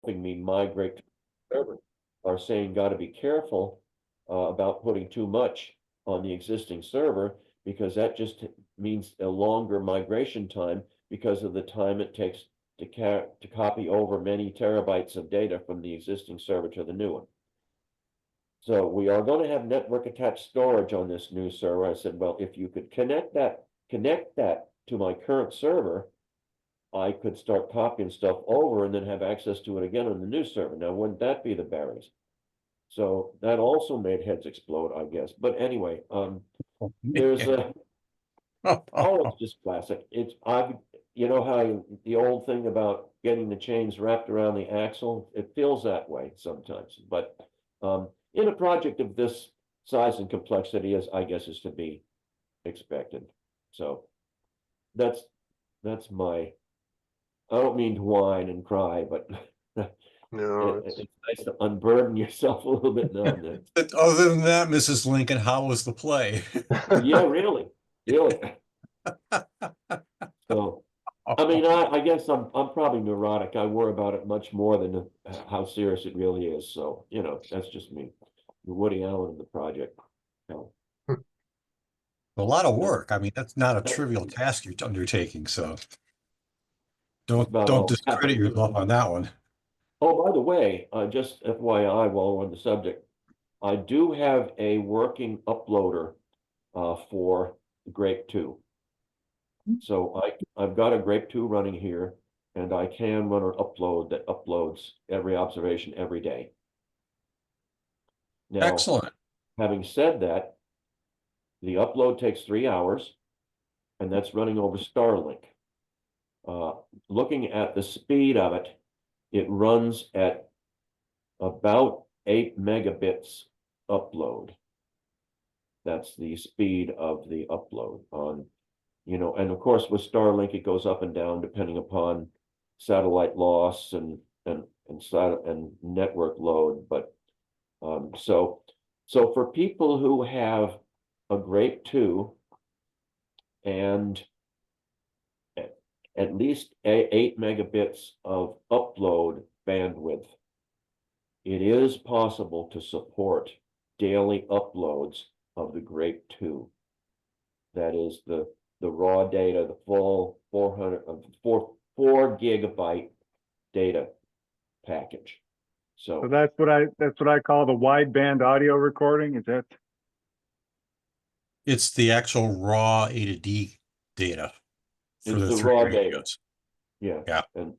helping me migrate to the server are saying, got to be careful about putting too much on the existing server, because that just means a longer migration time because of the time it takes to copy over many terabytes of data from the existing server to the new one. So we are going to have network attached storage on this new server. I said, well, if you could connect that to my current server, I could start copying stuff over and then have access to it again on the new server. Now, wouldn't that be the berries? So that also made heads explode, I guess. But anyway, there's a oh, it's just classic. You know how the old thing about getting the chains wrapped around the axle, it feels that way sometimes. But in a project of this size and complexity, as I guess is to be expected. So that's my. I don't mean to whine and cry, but No, it's nice to unburden yourself a little bit now and then. But other than that, Mrs. Lincoln, how was the play? Yeah, really, really. So, I mean, I guess I'm probably neurotic. I worry about it much more than how serious it really is. So, that's just me. Woody Allen in the project. So, A lot of that's work. I mean, that's not a that's trivial task you're undertaking, so don't about don't all I have to discredit do. yourself on that one. Oh, by the way, just FYI, while we're on the subject, I do have a working uploader for Grape 2. So I've got a Grape 2 running here, and I can run an upload that uploads every observation every day. Now, Excellent. having said that, the upload takes 3 hours, and that's running over Starlink. Looking at the speed of it, it runs at about 8 megabits upload. That's the speed of the upload on, and of course with Starlink, it goes up and down depending upon satellite loss and network load. But so for people who have a Grape 2 and at least 8 megabits of upload bandwidth, it is possible to support daily uploads of the Grape 2. That is the raw data, the full 4 gigabyte data package. So So that's what I call the wideband audio recording. Is that? It's the actual raw A to D data for it's the the three raw data. radios. Yeah. Yeah. And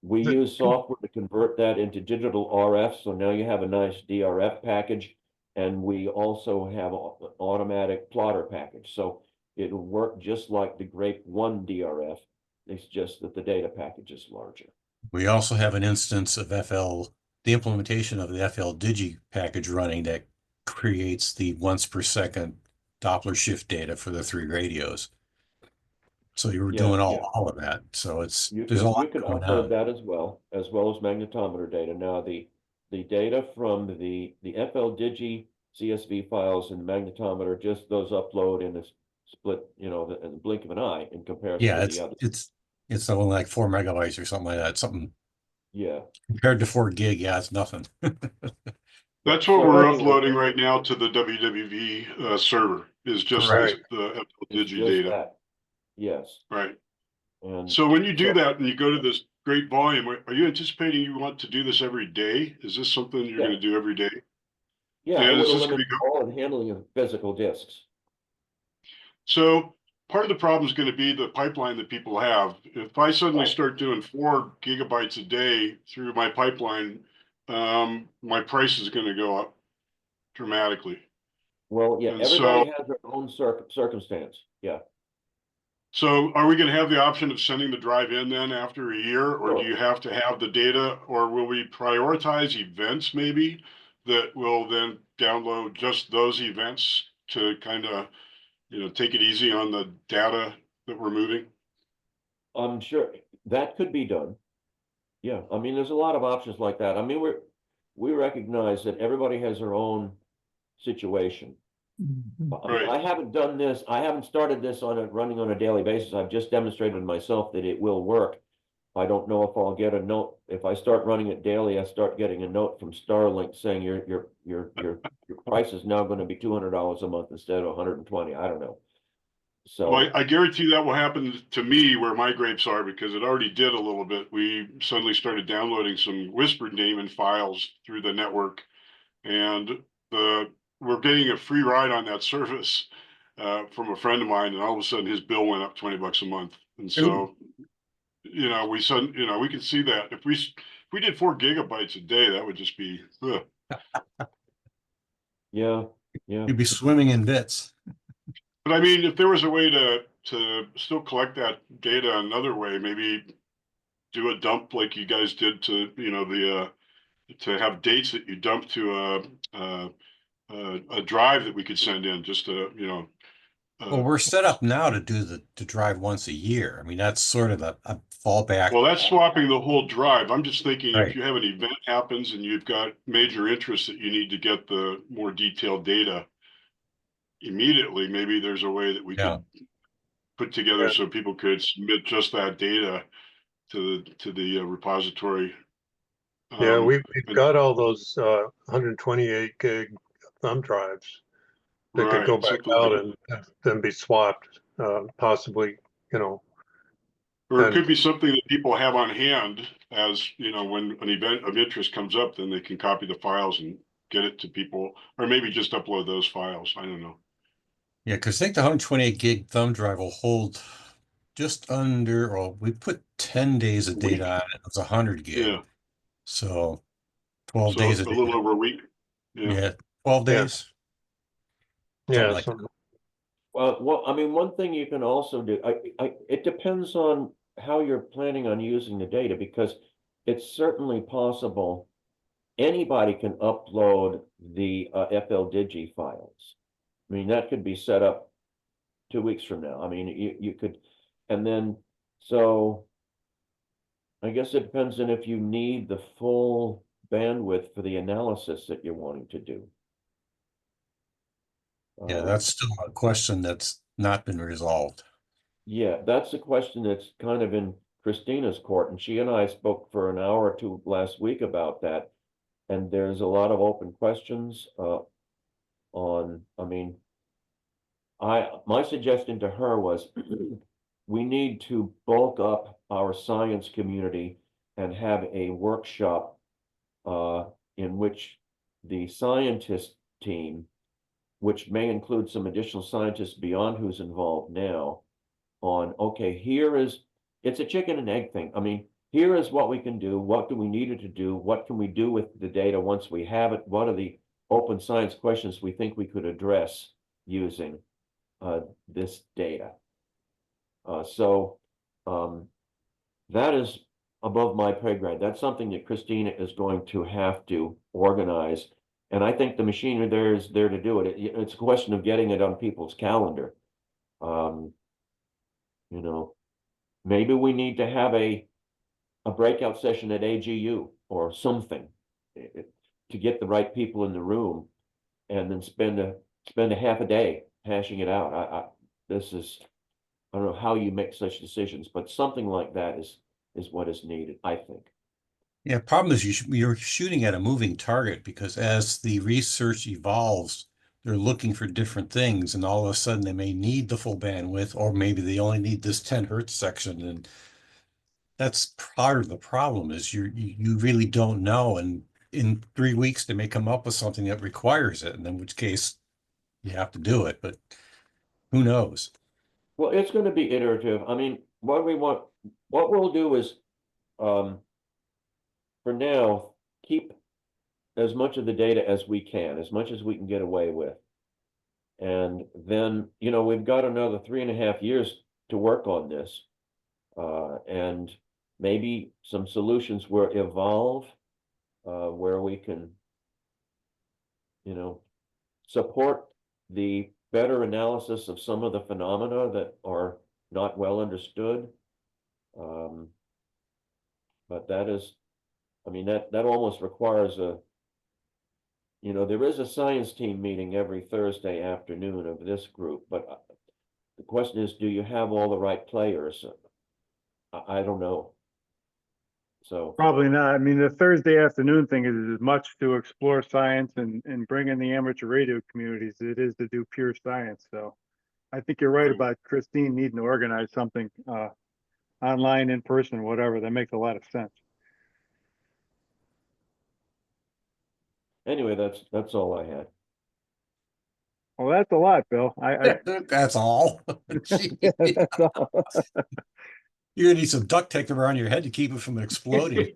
we The- use software to convert that into digital RF. So now you have a nice DRF package, and we also have an automatic plotter package. So it'll work just like the Grape 1 DRF. It's just that the data package is larger. We also have an instance of the implementation of the FL Digi package running that creates the once per second Doppler shift data for the three radios. So you were Yeah, doing yeah. all of that. So You there's a can lot going upload on. that as well as magnetometer data. Now the data from the FL Digi CSV files and magnetometer, just those upload in a split, in the blink of an eye in comparison Yeah, to the other. it's only like 4 megabytes or something like that. Something Yeah. compared to 4 gig, yeah, it's nothing. that's what So we're anyway, uploading right now to the WWV server is just Correct. the FL it's Digi just data. that. Yes. Right. And So when you do so that and you go to this great volume, are you anticipating you want to do this every day? Is this something you're yeah, going to do every day? yeah, it And would is this going to eliminate be all the handling of physical disks. so? Part of the problem is going to be the pipeline that people have. If I suddenly Right. start doing 4 gigabytes a day through my pipeline, my price is going to go up dramatically. Well, yeah, And so, everybody has their own circumstance. Yeah, so are we going to have the option of sending the drive in then after a year, or do sure. you have to have the data, or will we prioritize events maybe that will then download just those events to kind of, take it easy on the data that we're moving? I'm sure that could be done. Yeah, I mean, there's a lot of options like that. I mean, we recognize that everybody has their own situation. I mean, Right. I haven't done this. I haven't started this running on a daily basis. I've just demonstrated myself that it will work. I don't know if I'll get a note. If I start running it daily, I start getting a note from Starlink saying your price is now going to be $200 a month instead of 120. I don't know. So Well, I guarantee that will happen to me where my grapes are, because it already did a little bit. We suddenly started downloading some whispered daemon files through the network, and we're getting a free ride on that service from a friend of mine, and all of a sudden his bill went up $20 a month. And so, we can see that if we did 4 gigabytes a day, that would just be, ugh. yeah. You'd be swimming in bits. But I mean, if there was a way to still collect that data another way, maybe do a dump like you guys did to, to have dates that you dump to a drive that we could send in just to, Well, we're set up now to do to drive once a year. I mean, that's sort of a fallback. well, that's swapping the whole drive. I'm just thinking if Right. you have an event happens and you've got major interest that you need to get the more detailed data immediately, maybe there's a way that we Yeah. could put together Yeah. so people could submit just that data to the repository. Yeah, we've And- got all those 128 gig thumb drives that could go right, back something out like, and then be swapped, possibly, or it and could be something that people have on hand as, when an event of interest comes up, then they can copy the files and get it to people, or maybe just upload those files. I don't know. Yeah, because I think the 128 gig thumb drive will hold just under, or we put 10 days of data on it. It was 100 gig. Yeah, So 12 so days a of little data. over a week. Yeah. Yeah, 12 Yeah. days. yeah, like something. Well, I mean, one thing you can also do, it depends on how you're planning on using the data, because it's certainly possible anybody can upload the FL Digi files. I mean, that could be set up 2 weeks from now. I mean, you could, and then, so I guess it depends on if you need the full bandwidth for the analysis that you're wanting to do. Yeah, that's still a question that's not been resolved. Yeah, that's a question that's kind of in Christina's court, and she and I spoke for an hour or two last week about that. And there's a lot of open questions on, I mean, my suggestion to her was we need to bulk up our science community and have a workshop in which the scientist team, which may include some additional scientists beyond who's involved now, on, okay, it's a chicken and egg thing. I mean, here is what we can do. What do we need to do? What can we do with the data once we have it? What are the open science questions we think we could address using this data? So that is above my pay grade. That's something that Christina is going to have to organize. And I think the machinery there is there to do it. It's a question of getting it on people's calendar. Maybe we need to have a breakout session at AGU or something to get the right people in the room, and then spend a half a day hashing it out. I don't know how you make such decisions, but something like that is what is needed, I think. Yeah, problem is you're shooting at a moving target, because as the research evolves, they're looking for different things, and all of a sudden they may need the full bandwidth, or maybe they only need this 10 hertz section. And that's part of the problem, is you really don't know. And in 3 weeks, they may come up with something that requires it, and in which case you have to do it, but who knows? Well, it's going to be iterative. I mean, what we'll do is, for now, keep as much of the data as we can, as much as we can get away with. And then, we've got another 3.5 years to work on this. And maybe some solutions will evolve where we can, support the better analysis of some of the phenomena that are not well understood. But that is, I mean, that almost requires there is a science team meeting every Thursday afternoon of this group, but the question is, do you have all the right players? I don't know. So, Probably not. I mean, the Thursday afternoon thing is as much to explore science and bring in the amateur radio communities as it is to do pure science. So I think you're right about Christine needing to organize something online, in person, whatever. That makes a lot of sense. anyway, that's all I had. Well, that's a lot, Bill. That's all. Gee, That's all. you're gonna need some duct tape around your head to keep it from exploding.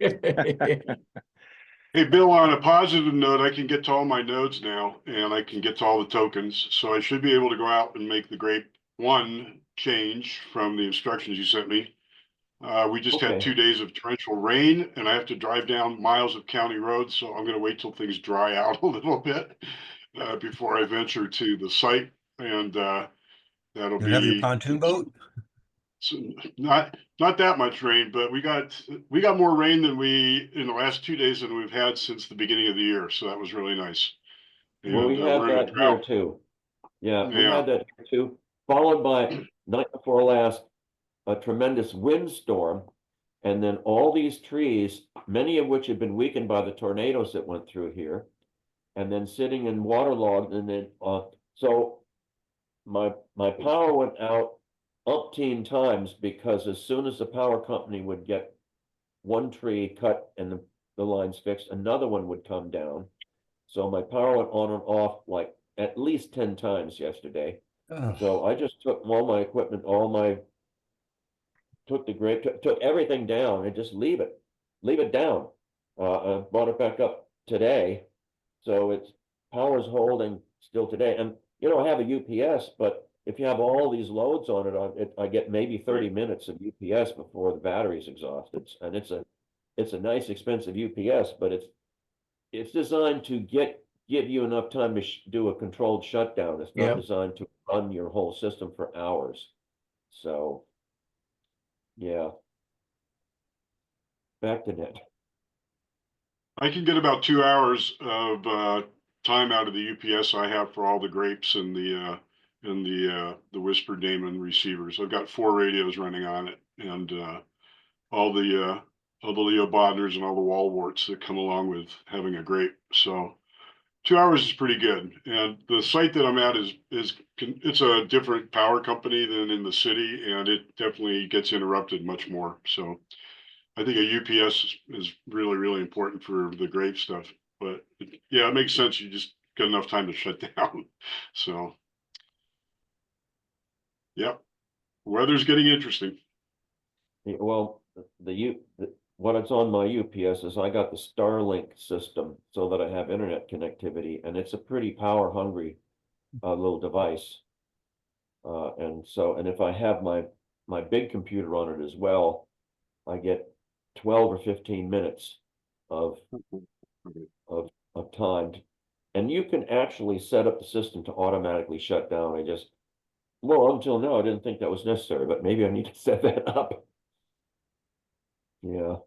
Hey, Bill, on a positive note, I can get to all my nodes now and I can get to all the tokens. So I should be able to go out and make the grape 1 change from the instructions you sent me. We just had Okay. 2 days of torrential rain and I have to drive down miles of county roads. So I'm going to wait till things dry out a little bit before I venture to the site. And that'll You have your be pontoon boat? not that much rain, but we got more rain than in the last 2 days than we've had since the beginning of the year. So that was really nice. Well, we And had we're in a that here drought. too. Yeah, we Yeah. had that here too, followed by night before last, a tremendous windstorm. And then all these trees, many of which had been weakened by the tornadoes that went through here, and then sitting in waterlogged, and then so my power went out umpteen times because as soon as the power company would get one tree cut and the lines fixed, another one would come down. So my power went on and off like at least 10 times yesterday. Oh, So I just took all my equipment, took the grape, took everything down and just leave it down. I brought it back up today. So it's power's holding still today. And, I have a UPS, but if you have all these loads on it, I get maybe 30 minutes of UPS before the battery's exhausted. And it's a nice expensive UPS, but it's designed to give you enough time to do a controlled shutdown. It's not Yep. designed to run your whole system for hours. So, yeah. Back to net. I can get about 2 hours of time out of the UPS I have for all the grapes and the Whisper Damon receivers. I've got 4 radios running on it, and all the Leo Bodners and all the wall warts that come along with having a grape. So 2 hours is pretty good. And the site that I'm at it's a different power company than in the city, and it definitely gets interrupted much more. So I think a UPS is really, really important for the grape stuff. But yeah, it makes sense. You just got enough time to shut down. So, yeah, weather's getting interesting. Well, what it's on my UPS is I got the Starlink system so that I have internet connectivity, and it's a pretty power hungry little device. And if I have my big computer on it as well, I get 12 or 15 minutes of time. And you can actually set up the system to automatically shut down. Until now, I didn't think that was necessary, but maybe I need to set that up. Yeah.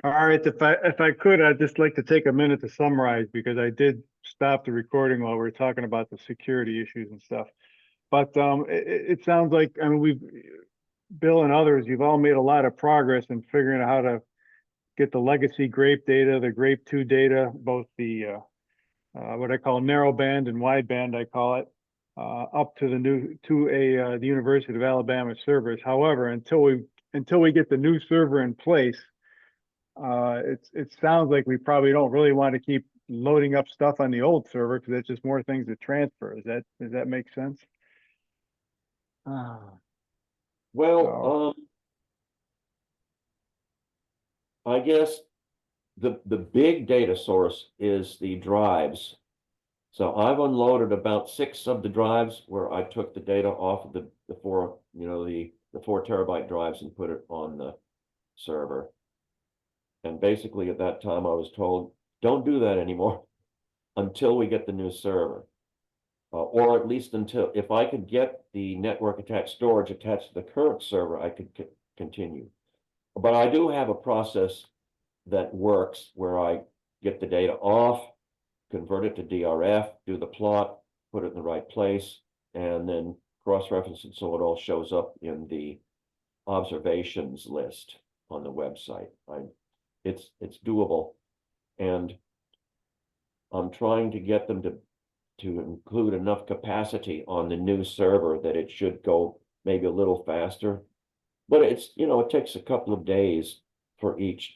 All right, if I could, I'd just like to take a minute to summarize because I did stop the recording while we were talking about the security issues and stuff. But it sounds like, I mean, Bill and others, you've all made a lot of progress in figuring out how to get the legacy grape data, the grape 2 data, both the what I call narrow band and wide band, I call it, up to the University of Alabama servers. However, until we get the new server in place, it sounds like we probably don't really want to keep loading up stuff on the old server because it's just more things to transfer. Does that make sense? Well, I guess the big data source is the drives. So I've unloaded about 6 of the drives where I took the data off of the 4, the 4 terabyte drives and put it on the server. And basically at that time I was told, don't do that anymore until we get the new server. Or at least until, if I could get the network attached storage attached to the current server, I could continue. But I do have a process that works where I get the data off, convert it to DRF, do the plot, put it in the right place, and then cross-reference it so it all shows up in the observations list. on the website. It's doable. And I'm trying to get them to include enough capacity on the new server that it should go maybe a little faster. But it's, it takes a couple of days for each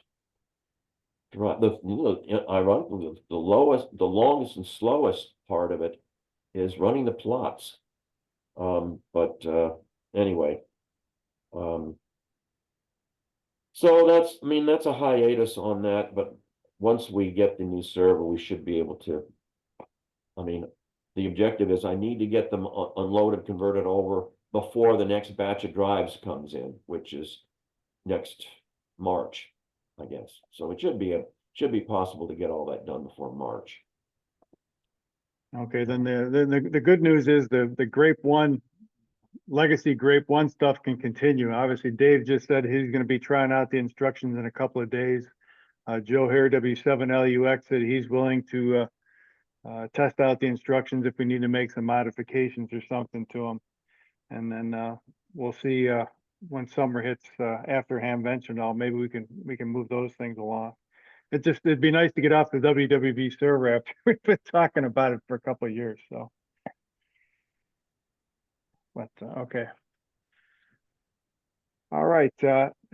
drive. Ironically, the longest and slowest part of it is running the plots. Anyway, so that's a hiatus on that, but once we get the new server, we should be able to, the objective is I need to get them unloaded, converted over before the next batch of drives comes in, which is next March, I guess. So it should be possible to get all that done before March. Okay, then the good news is the Grape One, legacy Grape One stuff can continue. Obviously, Dave just said he's going to be trying out the instructions in a couple of days. Joe here, W7LUX, said he's willing to test out the instructions if we need to make some modifications or something to them. And then we'll see when summer hits after HamVenture and all, maybe we can move those things along. It'd be nice to get off the WWV server after we've been talking about it for a couple of years, so. But, okay. All right,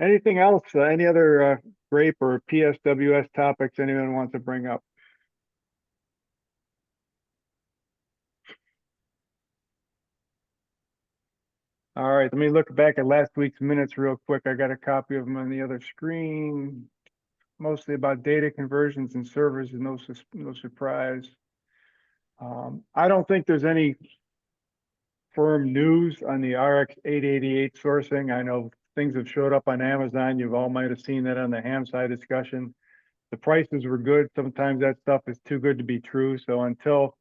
anything else, any other grape or PSWS topics anyone wants to bring up? All right, let me look back at last week's minutes real quick. I got a copy of them on the other screen. Mostly about data conversions and servers, and no surprise. I don't think there's any firm news on the RX 888 sourcing. I know things have showed up on Amazon. You all might have seen that on the HamSCI discussion. The prices were good. Sometimes that stuff is too good to be true. So until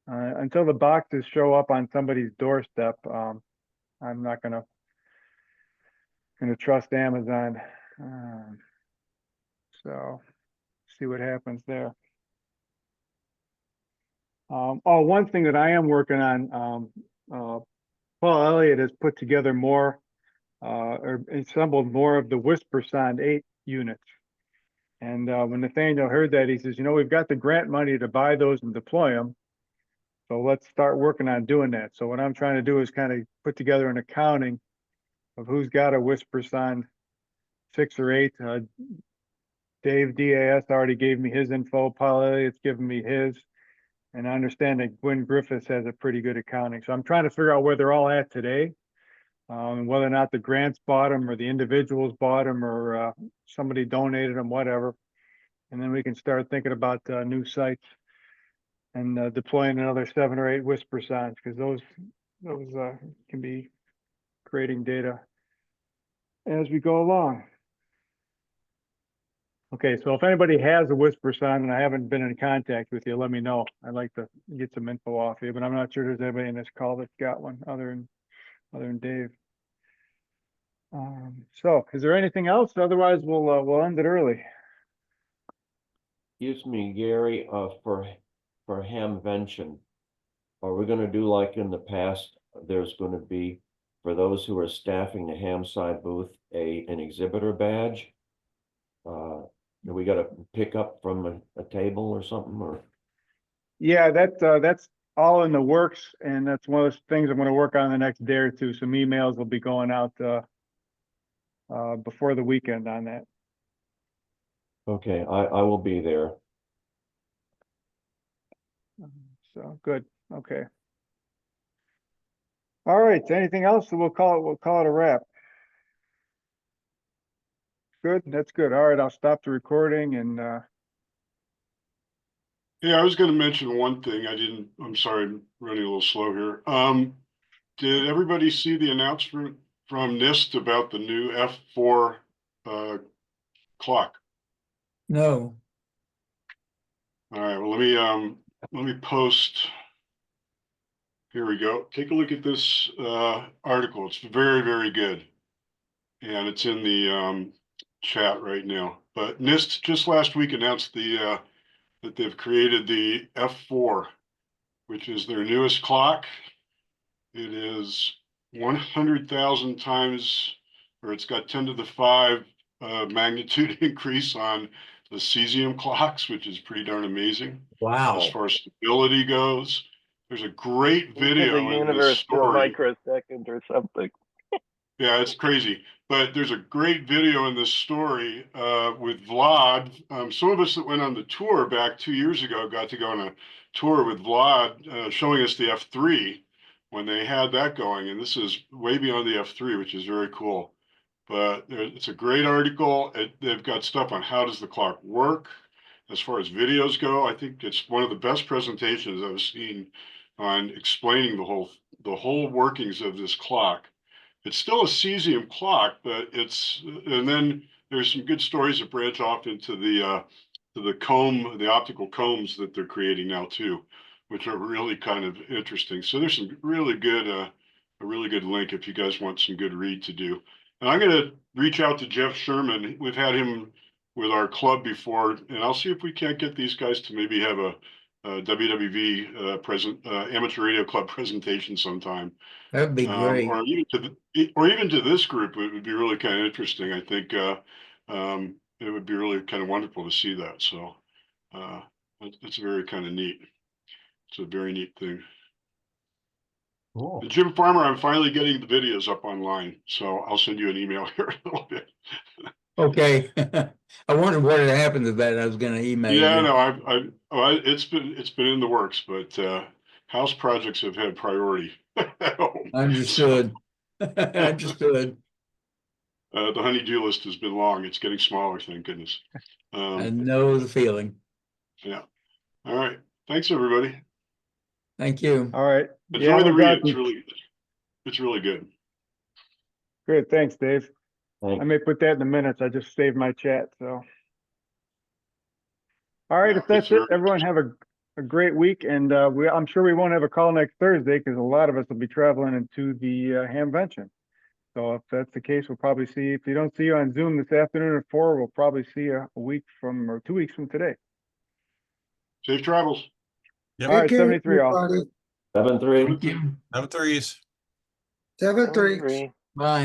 the boxes show up on somebody's doorstep, I'm not gonna trust Amazon. So see what happens there. One thing that I am working on, Paul Elliott has put together more, or assembled more of the WhisperSound 8 units. And when Nathaniel heard that, he says, we've got the grant money to buy those and deploy them. So let's start working on doing that. So what I'm trying to do is kind of put together an accounting of who's got a WhisperSound 6 or 8. Dave DAS already gave me his info. Paul Elliott's given me his. And I understand that Gwen Griffiths has a pretty good accounting. So I'm trying to figure out where they're all at today. And whether or not the grants bought them or the individuals bought them or somebody donated them, whatever. And then we can start thinking about new sites and deploying another 7 or 8 WhisperSounds, because those can be creating data as we go along. Okay, so if anybody has a WhisperSound and I haven't been in contact with you, let me know. I'd like to get some info off you, but I'm not sure there's anybody in this call that's got one other than Dave. So is there anything else? Otherwise, we'll end it early. Excuse me, Gary, for HamVention, are we gonna do like in the past, there's gonna be, for those who are staffing the HamSCI booth, an exhibitor badge? Do we gotta pick up from a table or something, or? Yeah, that's all in the works, and that's one of those things I'm gonna work on the next day or two. Some emails will be going out before the weekend on that. Okay, I will be there. So good. Okay. All right. Anything else? So we'll call it a wrap. Good. That's good. All right. I'll stop the recording and Yeah, I was gonna mention one thing. I'm sorry, I'm running a little slow here. Did everybody see the announcement from NIST about the new F4 clock? No. All right, well, let me post. Here we go. Take a look at this article. It's very, very good. And it's in the chat right now. But NIST just last week announced that they've created the F4, which is their newest clock. It is 100,000 times, or it's got 10 to the 5 magnitude increase on the cesium clocks, which is pretty darn amazing. Wow. As far as stability goes, there's a great The video in this universe to a story. microsecond or something. Yeah, it's crazy. But there's a great video in this story with Vlad. Some of us that went on the tour back 2 years ago got to go on a tour with Vlad showing us the F3 when they had that going. And this is way beyond the F3, which is very cool. But it's a great article. They've got stuff on how does the clock work. As far as videos go, I think it's one of the best presentations I've seen on explaining the whole workings of this clock. It's still a cesium clock, but and then there's some good stories that branch off into the optical combs that they're creating now too, which are really kind of interesting. So there's some really good, a really good link if you guys want some good read to do. And I'm going to reach out to Jeff Sherman. We've had him with our club before, and I'll see if we can't get these guys to maybe have a WWV amateur radio club presentation sometime. That'd be great. Or even to this group, it would be really kind of interesting. I think it would be really kind of wonderful to see that. So it's very kind of neat. It's a very neat thing. Cool. And Jim Farmer, I'm finally getting the videos up online, so I'll send you an email here in a little bit. Okay. I wondered what had happened to that. I was going to email Yeah, you. no, it's been in the works, but house projects have had priority. at home. Understood. Understood. The honey-do list has been long. It's getting smaller, thank goodness. I know the feeling. Yeah. All right. Thanks, everybody. Thank you. All right. Enjoy Yeah, the we'll read. talk- It's really good. Good, thanks, Dave. I Thanks. may put that in the minutes. I just saved my chat, so. All right, Yeah, if that's it's it, very- everyone have a great week, and I'm sure we won't have a call next Thursday because a lot of us will be traveling into the Hamvention. So if that's the case, we'll probably see, if we don't see you on Zoom this afternoon at 4, we'll probably see you a week from, or 2 weeks from today. Safe travels. Yep. All right, Take care, 73 all. everybody. 7-3. Thank you. Have threes. 7-3. Three. Bye.